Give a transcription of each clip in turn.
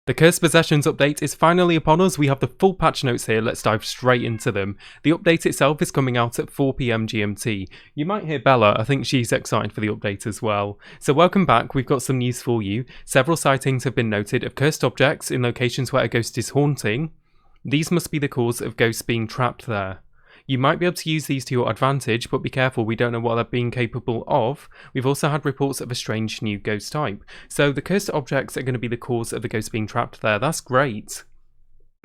The Cursed Possessions update is finally upon us. We have the full patch notes here. Let's dive straight into them. The update itself is coming out at 4 PM GMT. You might hear Bella. I think she's excited for the update as well. So welcome back. We've got some news for you. Several sightings have been noted of cursed objects in locations where a ghost is haunting. These must be the cause of ghosts being trapped there. You might be able to use these to your advantage, but be careful, we don't know what they're being capable of. We've also had reports of a strange new ghost type. So the cursed objects are going to be the cause of the ghost being trapped there. That's great.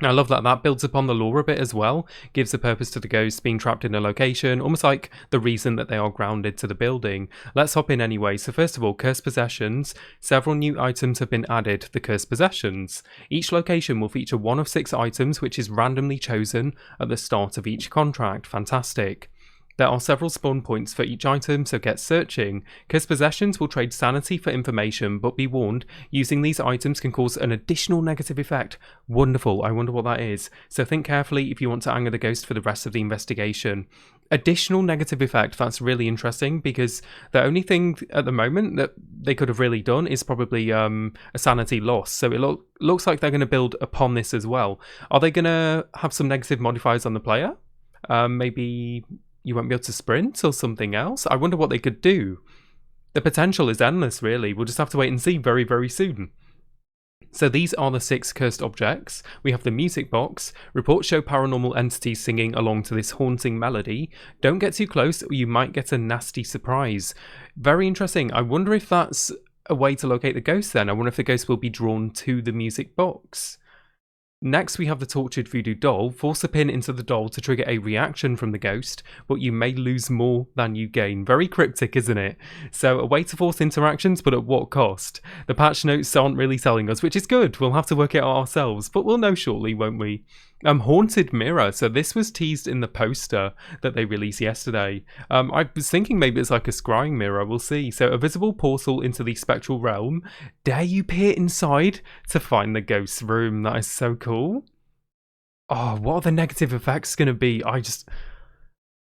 I love that. That builds upon the lore a bit as well. Gives a purpose to the ghosts being trapped in a location, almost like the reason that they are grounded to the building. Let's hop in anyway. So first of all, Cursed Possessions. Several new items have been added, the Cursed Possessions. Each location will feature one of 6 items, which is randomly chosen at the start of each contract. Fantastic. There are several spawn points for each item, so get searching. Cursed Possessions will trade sanity for information, but be warned, using these items can cause an additional negative effect. Wonderful, I wonder what that is. So think carefully if you want to anger the ghost for the rest of the investigation. Additional negative effect, that's really interesting, because the only thing at the moment that they could have really done is probably a sanity loss. So it looks like they're going to build upon this as well. Are they going to have some negative modifiers on the player? Maybe you won't be able to sprint or something else? I wonder what they could do. The potential is endless, really. We'll just have to wait and see very, very soon. So these are the 6 cursed objects. We have the music box. Reports show paranormal entities singing along to this haunting melody. Don't get too close or you might get a nasty surprise. Very interesting. I wonder if that's a way to locate the ghost then. I wonder if the ghost will be drawn to the music box. Next we have the tortured voodoo doll. Force a pin into the doll to trigger a reaction from the ghost, but you may lose more than you gain. Very cryptic, isn't it? So a way to force interactions, but at what cost? The patch notes aren't really telling us, which is good. We'll have to work it out ourselves, but we'll know shortly, won't we? Haunted mirror. So this was teased in the poster that they released yesterday. I was thinking maybe it's like a scrying mirror. We'll see. So a visible portal into the spectral realm. Dare you peer inside to find the ghost's room? That is so cool. Oh, what are the negative effects going to be?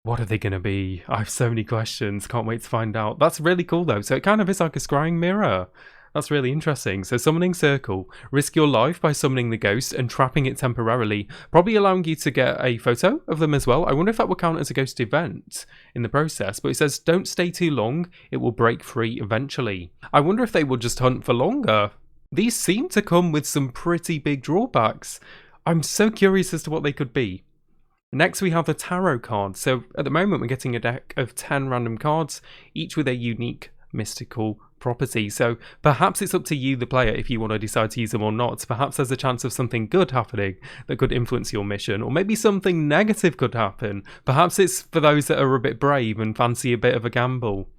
What are they going to be? I have so many questions. Can't wait to find out. That's really cool though. So it kind of is like a scrying mirror. That's really interesting. So summoning circle. Risk your life by summoning the ghost and trapping it temporarily, probably allowing you to get a photo of them as well. I wonder if that will count as a ghost event in the process, but it says don't stay too long, it will break free eventually. I wonder if they will just hunt for longer. These seem to come with some pretty big drawbacks. I'm so curious as to what they could be. Next we have the tarot cards. So at the moment we're getting a deck of 10 random cards, each with a unique mystical property. So perhaps it's up to you, the player, if you want to decide to use them or not. Perhaps there's a chance of something good happening that could influence your mission, or maybe something negative could happen. Perhaps it's for those that are a bit brave and fancy a bit of a gamble.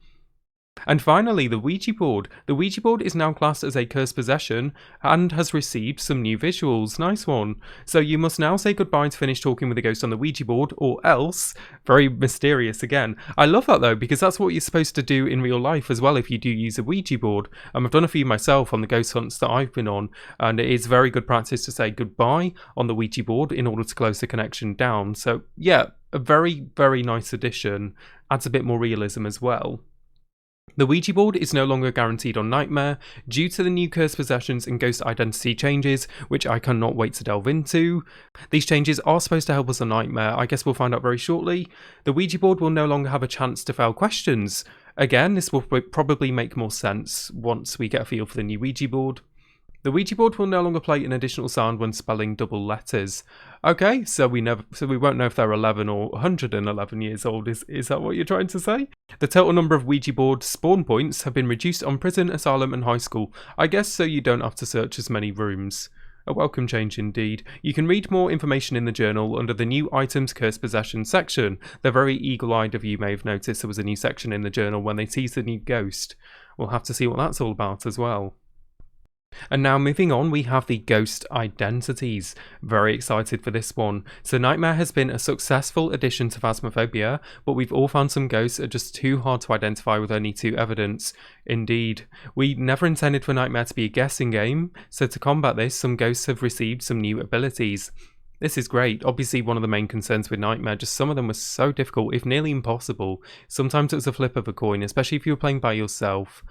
And finally, the Ouija board. The Ouija board is now classed as a cursed possession and has received some new visuals. Nice one. So you must now say goodbye to finish talking with the ghost on the Ouija board, or else. Very mysterious again. I love that though, because that's what you're supposed to do in real life as well if you do use a Ouija board. I've done a few myself on the ghost hunts that I've been on, and it is very good practice to say goodbye on the Ouija board in order to close the connection down. So yeah, a very, very nice addition. Adds a bit more realism as well. The Ouija board is no longer guaranteed on Nightmare due to the new Cursed Possessions and Ghost Identity changes, which I cannot wait to delve into. These changes are supposed to help us on Nightmare. I guess we'll find out very shortly. The Ouija board will no longer have a chance to fail questions. Again, this will probably make more sense once we get a feel for the new Ouija board. The Ouija board will no longer play an additional sound when spelling double letters. Okay, so we won't know if they're 11 or 111 years old. Is that what you're trying to say? The total number of Ouija board spawn points have been reduced on prison, asylum and high school. I guess so you don't have to search as many rooms. A welcome change indeed. You can read more information in the journal under the new items cursed possession section. They're very eagle-eyed of you may have noticed there was a new section in the journal when they teased the new ghost. We'll have to see what that's all about as well. And now moving on, we have the Ghost Identities. Very excited for this one. So Nightmare has been a successful addition to Phasmophobia, but we've all found some ghosts are just too hard to identify with only 2 evidence. Indeed. We never intended for Nightmare to be a guessing game, so to combat this, some ghosts have received some new abilities. This is great. Obviously one of the main concerns with Nightmare, just some of them were so difficult, if nearly impossible. Sometimes it was a flip of a coin, especially if you were playing by yourself.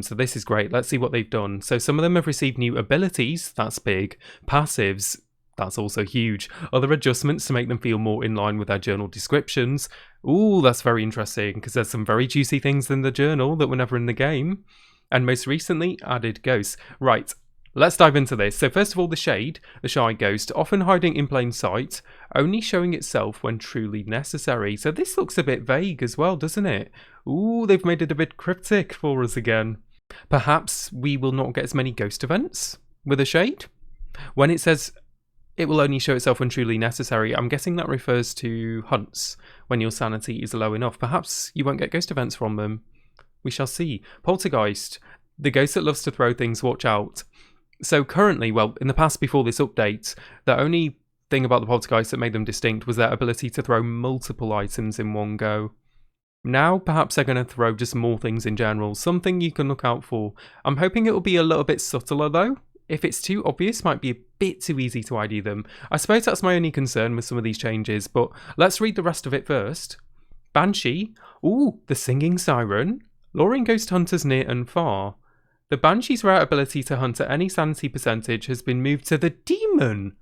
So this is great. Let's see what they've done. So some of them have received new abilities. That's big. Passives. That's also huge. Other adjustments to make them feel more in line with their journal descriptions. Ooh, that's very interesting because there's some very juicy things in the journal that were never in the game. And most recently, added ghosts. Right, let's dive into this. So first of all, the Shade, the Shy Ghost, often hiding in plain sight, only showing itself when truly necessary. So this looks a bit vague as well, doesn't it? Ooh, they've made it a bit cryptic for us again. Perhaps we will not get as many ghost events with a Shade? When it says it will only show itself when truly necessary, I'm guessing that refers to hunts, when your sanity is low enough. Perhaps you won't get ghost events from them. We shall see. Poltergeist, the ghost that loves to throw things, watch out. So currently, well, in the past before this update, the only thing about the Poltergeist that made them distinct was their ability to throw multiple items in one go. Now, perhaps they're going to throw just more things in general, something you can look out for. I'm hoping it will be a little bit subtler though. If it's too obvious, might be a bit too easy to ID them. I suppose that's my only concern with some of these changes, but let's read the rest of it first. Banshee, ooh, the singing siren, luring ghost hunters near and far. The Banshee's rare ability to hunt at any sanity percentage has been moved to the Demon.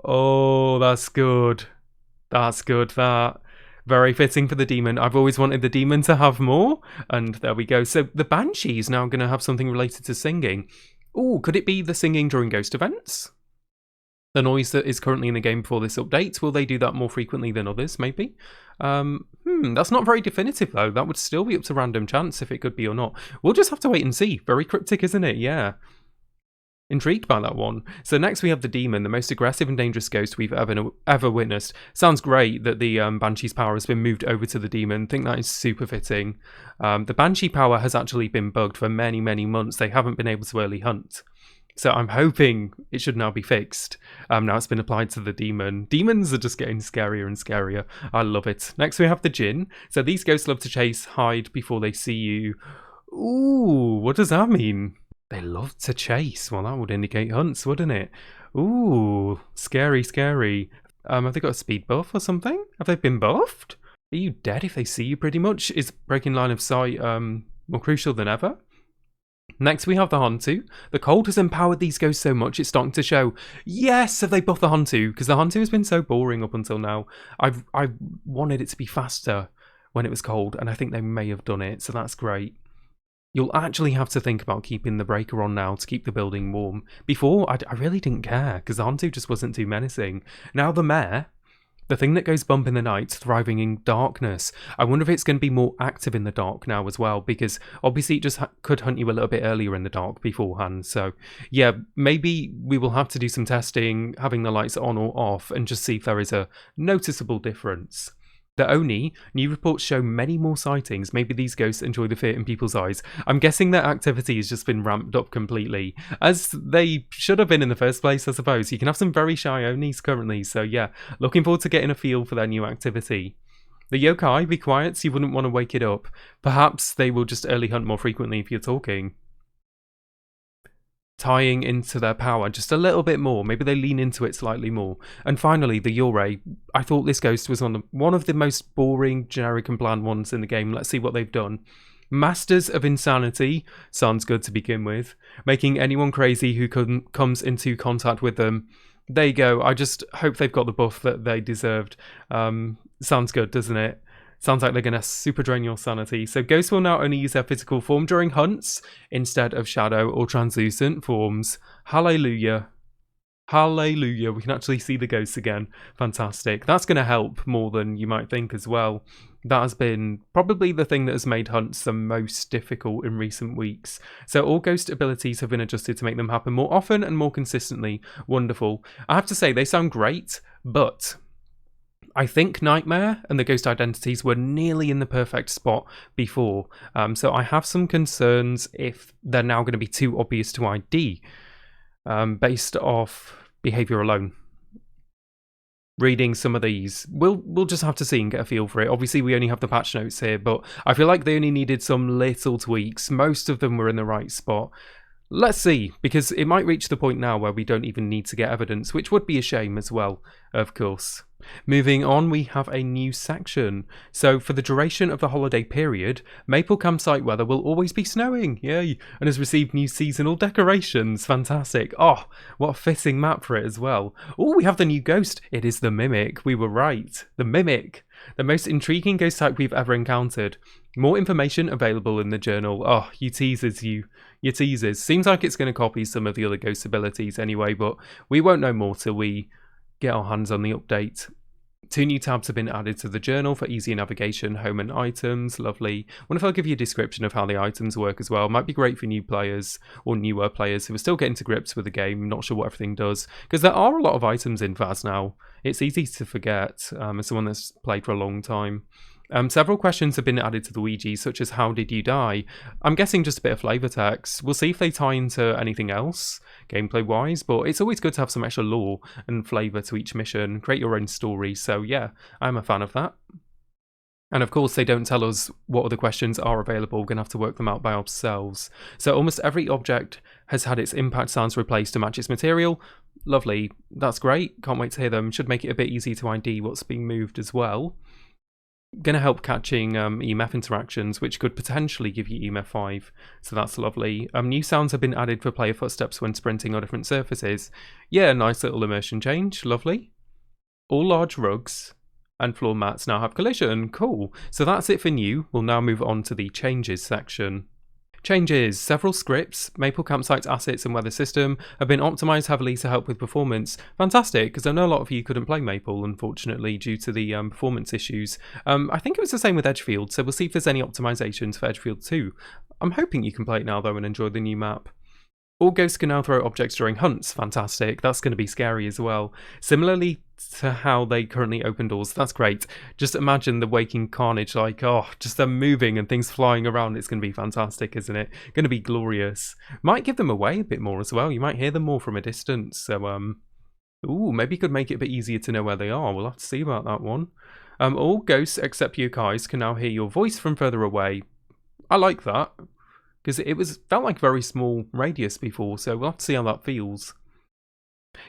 Oh, that's good. That's good, that. Very fitting for the Demon. I've always wanted the Demon to have more, and there we go. So the Banshee is now going to have something related to singing. Ooh, could it be the singing during ghost events? The noise that is currently in the game before this update, will they do that more frequently than others, maybe? That's not very definitive though. That would still be up to random chance if it could be or not. We'll just have to wait and see. Very cryptic, isn't it? Yeah. Intrigued by that one. So next we have the Demon, the most aggressive and dangerous ghost we've ever witnessed. Sounds great that the Banshee's power has been moved over to the Demon. I think that is super fitting. The Banshee power has actually been bugged for many, many months. They haven't been able to early hunt. So I'm hoping it should now be fixed. Now it's been applied to the Demon. Demons are just getting scarier and scarier. I love it. Next we have the Djinn. So these ghosts love to chase, hide before they see you. Ooh, what does that mean? They love to chase. Well, that would indicate hunts, wouldn't it? Ooh, scary, scary. Have they got a speed buff or something? Have they been buffed? Are you dead if they see you pretty much? Is breaking line of sight more crucial than ever? Next we have the Hantu. The cold has empowered these ghosts so much it's starting to show. Yes, have they buffed the Hantu? Because the Hantu has been so boring up until now. I wanted it to be faster when it was cold, and I think they may have done it, so that's great. You'll actually have to think about keeping the breaker on now to keep the building warm. Before, I really didn't care, because the Hantu just wasn't too menacing. Now the Mare, the thing that goes bump in the night, thriving in darkness. I wonder if it's going to be more active in the dark now as well, because obviously it just could hunt you a little bit earlier in the dark beforehand. So yeah, maybe we will have to do some testing, having the lights on or off, and just see if there is a noticeable difference. The Oni, new reports show many more sightings. Maybe these ghosts enjoy the fear in people's eyes. I'm guessing their activity has just been ramped up completely, as they should have been in the first place, I suppose. You can have some very shy Onis currently, so yeah, looking forward to getting a feel for their new activity. The Yokai, be quiet so you wouldn't want to wake it up. Perhaps they will just early hunt more frequently if you're talking. Tying into their power just a little bit more. Maybe they lean into it slightly more. And finally, the Yurei. I thought this ghost was one of the most boring, generic and bland ones in the game. Let's see what they've done. Masters of Insanity. Sounds good to begin with. Making anyone crazy who comes into contact with them. There you go. I just hope they've got the buff that they deserved. Sounds good, doesn't it? Sounds like they're going to super drain your sanity. So ghosts will now only use their physical form during hunts instead of shadow or translucent forms. Hallelujah. Hallelujah. We can actually see the ghosts again. Fantastic. That's going to help more than you might think as well. That has been probably the thing that has made hunts the most difficult in recent weeks. So all ghost abilities have been adjusted to make them happen more often and more consistently. Wonderful. I have to say, they sound great, but I think Nightmare and the Ghost Identities were nearly in the perfect spot before, so I have some concerns if they're now going to be too obvious to ID based off behaviour alone. Reading some of these, we'll just have to see and get a feel for it. Obviously, we only have the patch notes here, but I feel like they only needed some little tweaks. Most of them were in the right spot. Let's see, because it might reach the point now where we don't even need to get evidence, which would be a shame as well, of course. Moving on, we have a new section. So, for the duration of the holiday period, Maple Campsite weather will always be snowing, yay, and has received new seasonal decorations. Fantastic. Oh, what a fitting map for it as well. Oh, we have the new ghost. It is the Mimic. We were right. The Mimic. The most intriguing ghost type we've ever encountered. More information available in the journal. Oh, you teasers, you teasers. Seems like it's going to copy some of the other ghost abilities anyway, but we won't know more till we get our hands on the update. 2 new tabs have been added to the journal for easier navigation, home and items. Lovely. Wonder if I'll give you a description of how the items work as well. Might be great for new players or newer players who are still getting to grips with the game, not sure what everything does. Because there are a lot of items in Phas now. It's easy to forget as someone that's played for a long time. Several questions have been added to the Ouija, such as how did you die? I'm guessing just a bit of flavour text. We'll see if they tie into anything else, gameplay-wise, but it's always good to have some extra lore and flavour to each mission, create your own story, so yeah, I'm a fan of that. And of course, they don't tell us what other questions are available, we're going to have to work them out by ourselves. So almost every object has had its impact sounds replaced to match its material. Lovely, that's great, can't wait to hear them. Should make it a bit easy to ID what's being moved as well. Going to help catching EMF interactions, which could potentially give you EMF 5, so that's lovely. New sounds have been added for player footsteps when sprinting on different surfaces. Yeah, nice little immersion change, lovely. All large rugs and floor mats now have collision, cool. So that's it for new, we'll now move on to the changes section. Changes. Several scripts, Maple Campsite's assets and weather system have been optimised heavily to help with performance. Fantastic, because I know a lot of you couldn't play Maple, unfortunately, due to the performance issues. I think it was the same with Edgefield, so we'll see if there's any optimisations for Edgefield too. I'm hoping you can play it now, though, and enjoy the new map. All ghosts can now throw objects during hunts. Fantastic. That's going to be scary as well. Similarly to how they currently open doors. That's great. Just imagine the waking carnage, like, oh, just them moving and things flying around. It's going to be fantastic, isn't it? Going to be glorious. Might give them away a bit more as well. You might hear them more from a distance. So, ooh, maybe could make it a bit easier to know where they are. We'll have to see about that one. All ghosts except yokais can now hear your voice from further away. I like that. Because it felt like a very small radius before, so we'll have to see how that feels.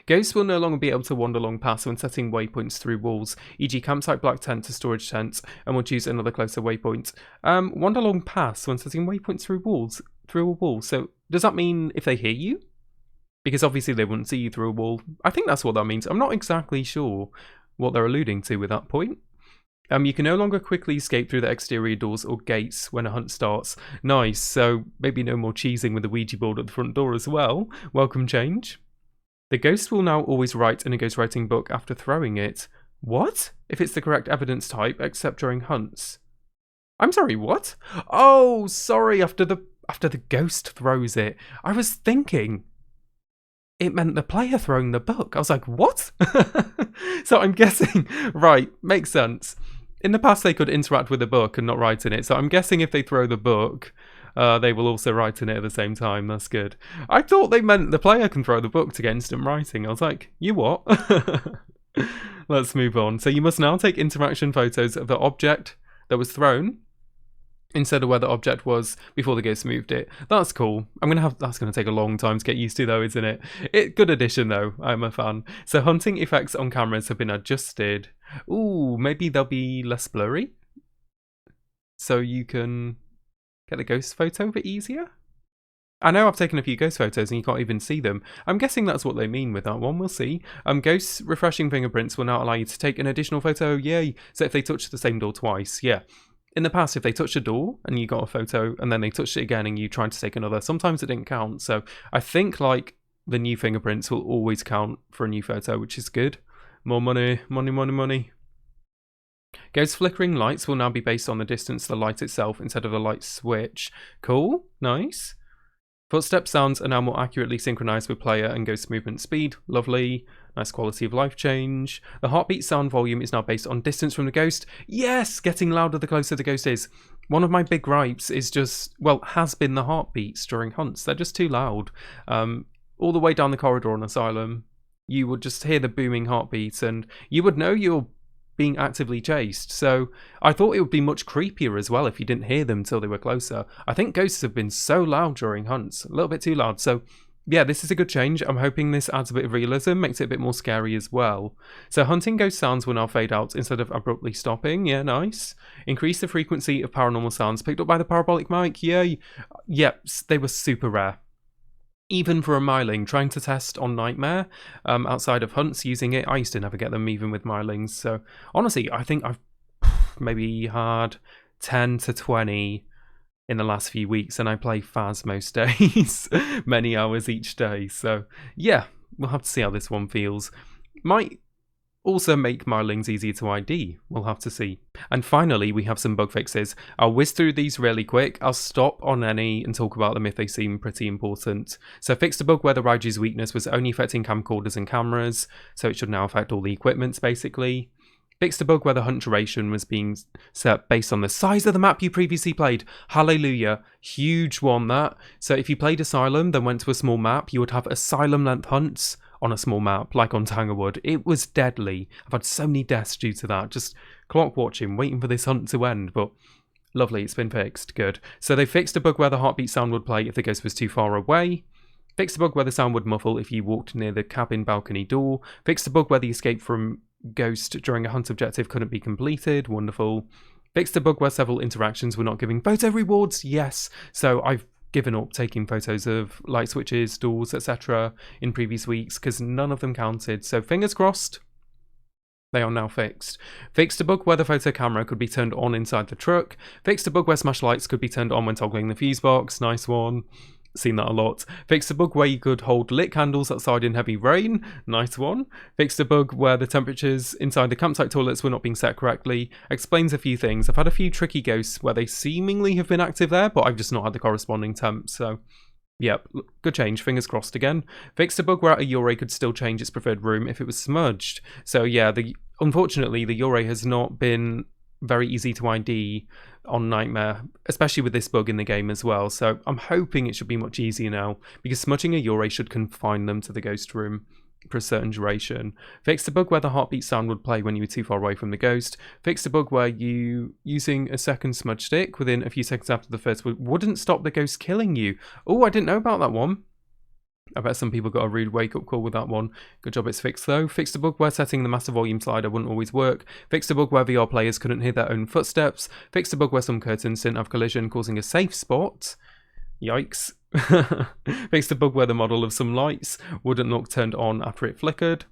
Ghosts will no longer be able to wander along paths when setting waypoints through walls, e.g. campsite black tent to storage tents, and will choose another closer waypoint. Wander along paths when setting waypoints through a wall. So does that mean if they hear you? Because obviously they wouldn't see you through a wall. I think that's what that means. I'm not exactly sure what they're alluding to with that point. You can no longer quickly escape through the exterior doors or gates when a hunt starts. Nice, so maybe no more cheesing with the Ouija board at the front door as well. Welcome change. The ghost will now always write in a ghostwriting book after throwing it. What? If it's the correct evidence type, except during hunts. I'm sorry, what? Oh, sorry, after the ghost throws it. I was thinking it meant the player throwing the book. I was like, what? So I'm guessing, right, makes sense. In the past, they could interact with the book and not write in it. So I'm guessing if they throw the book, they will also write in it at the same time. That's good. I thought they meant the player can throw the book to get instant writing. I was like, you what? Let's move on. So you must now take interaction photos of the object that was thrown instead of where the object was before the ghost moved it. That's cool. That's gonna take a long time to get used to though, isn't it? Good addition though, I'm a fan. So hunting effects on cameras have been adjusted. Ooh, maybe they'll be less blurry? So you can get the ghost photo a bit easier? I know I've taken a few ghost photos and you can't even see them. I'm guessing that's what they mean with that one, we'll see. Ghosts refreshing fingerprints will now allow you to take an additional photo, yay! So if they touch the same door twice, yeah. In the past, if they touched a door and you got a photo and then they touched it again and you tried to take another, sometimes it didn't count. So I think like the new fingerprints will always count for a new photo, which is good. More money, money, money, money. Ghost flickering lights will now be based on the distance to the light itself instead of the light switch. Cool, nice. Footstep sounds are now more accurately synchronized with player and ghost movement speed. Lovely. Nice quality of life change. The heartbeat sound volume is now based on distance from the ghost. Yes! Getting louder the closer the ghost is. One of my big gripes is has been the heartbeats during hunts. They're just too loud. All the way down the corridor on Asylum, you would just hear the booming heartbeats and you would know you're being actively chased. So I thought it would be much creepier as well if you didn't hear them till they were closer. I think ghosts have been so loud during hunts, a little bit too loud. So yeah, this is a good change. I'm hoping this adds a bit of realism, makes it a bit more scary as well. So hunting ghost sounds will now fade out instead of abruptly stopping. Yeah, nice. Increase the frequency of paranormal sounds picked up by the parabolic mic. Yay. Yep, they were super rare. Even for a myling, trying to test on Nightmare, outside of hunts using it, I used to never get them even with mylings. So honestly, I think I've maybe had 10 to 20 in the last few weeks, and I play Phas most days, many hours each day. So yeah, we'll have to see how this one feels. Might also make mylings easier to ID. We'll have to see. And finally, we have some bug fixes. I'll whiz through these really quick. I'll stop on any and talk about them if they seem pretty important. So fixed a bug where the Raiju's weakness was only affecting camcorders and cameras, so it should now affect all the equipments basically. Fixed a bug where the hunt duration was being set based on the size of the map you previously played. Hallelujah. Huge one, that. So if you played Asylum, then went to a small map, you would have Asylum-length hunts on a small map, like on Tanglewood. It was deadly. I've had so many deaths due to that. Just clock watching, waiting for this hunt to end, but lovely, it's been fixed. Good. So they fixed a bug where the heartbeat sound would play if the ghost was too far away. Fixed a bug where the sound would muffle if you walked near the cabin balcony door. Fixed a bug where the escape from ghost during a hunt objective couldn't be completed. Wonderful. Fixed a bug where several interactions were not giving photo rewards. Yes. So I've given up taking photos of light switches, doors, etc. in previous weeks because none of them counted. So fingers crossed, they are now fixed. Fixed a bug where the photo camera could be turned on inside the truck. Fixed a bug where smash lights could be turned on when toggling the fuse box. Nice one. Seen that a lot. Fixed a bug where you could hold lit candles outside in heavy rain. Nice one. Fixed a bug where the temperatures inside the campsite toilets were not being set correctly. Explains a few things. I've had a few tricky ghosts where they seemingly have been active there, but I've just not had the corresponding temp, so yep, good change, fingers crossed again. Fixed a bug where a Yurei could still change its preferred room if it was smudged. So yeah, unfortunately the Yurei has not been very easy to ID on Nightmare, especially with this bug in the game as well. So I'm hoping it should be much easier now, because smudging a Yurei should confine them to the ghost room for a certain duration. Fixed a bug where the heartbeat sound would play when you were too far away from the ghost. Fixed a bug where you using a second smudge stick within a few seconds after the first wouldn't stop the ghost killing you. Oh, I didn't know about that one. I bet some people got a rude wake-up call with that one. Good job it's fixed though. Fixed a bug where setting the master volume slider wouldn't always work. Fixed a bug where VR players couldn't hear their own footsteps. Fixed a bug where some curtains didn't have collision, causing a safe spot. Yikes. Fixed a bug where the model of some lights wouldn't look turned on after it flickered.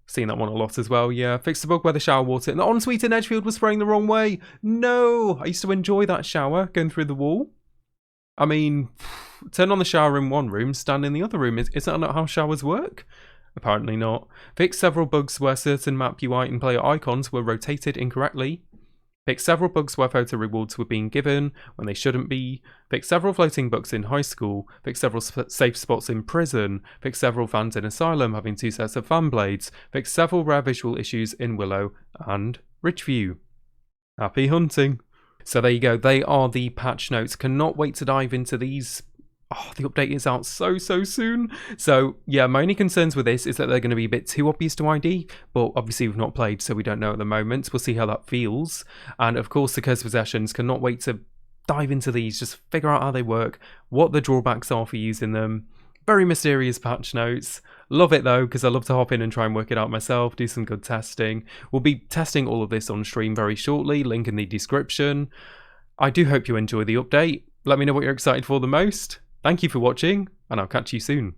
Seen that one a lot as well, yeah. Fixed a bug where the shower water in the ensuite in Edgefield was spraying the wrong way. No! I used to enjoy that shower going through the wall. I mean, turn on the shower in one room, stand in the other room. Is that not how showers work? Apparently not. Fixed several bugs where certain map UI and player icons were rotated incorrectly. Fixed several bugs where photo rewards were being given when they shouldn't be. Fixed several floating bugs in high school. Fixed several safe spots in prison. Fixed several fans in Asylum having 2 sets of fan blades. Fixed several rare visual issues in Willow and Ridgeview. Happy hunting! So there you go, they are the patch notes. Cannot wait to dive into these. Oh, the update is out so soon. So yeah, my only concerns with this is that they're going to be a bit too obvious to ID, but obviously we've not played, so we don't know at the moment. We'll see how that feels. And of course the Curse Possessions, cannot wait to dive into these, just figure out how they work, what the drawbacks are for using them. Very mysterious patch notes. Love it though, because I love to hop in and try and work it out myself, do some good testing. We'll be testing all of this on stream very shortly, link in the description. I do hope you enjoy the update. Let me know what you're excited for the most. Thank you for watching, and I'll catch you soon.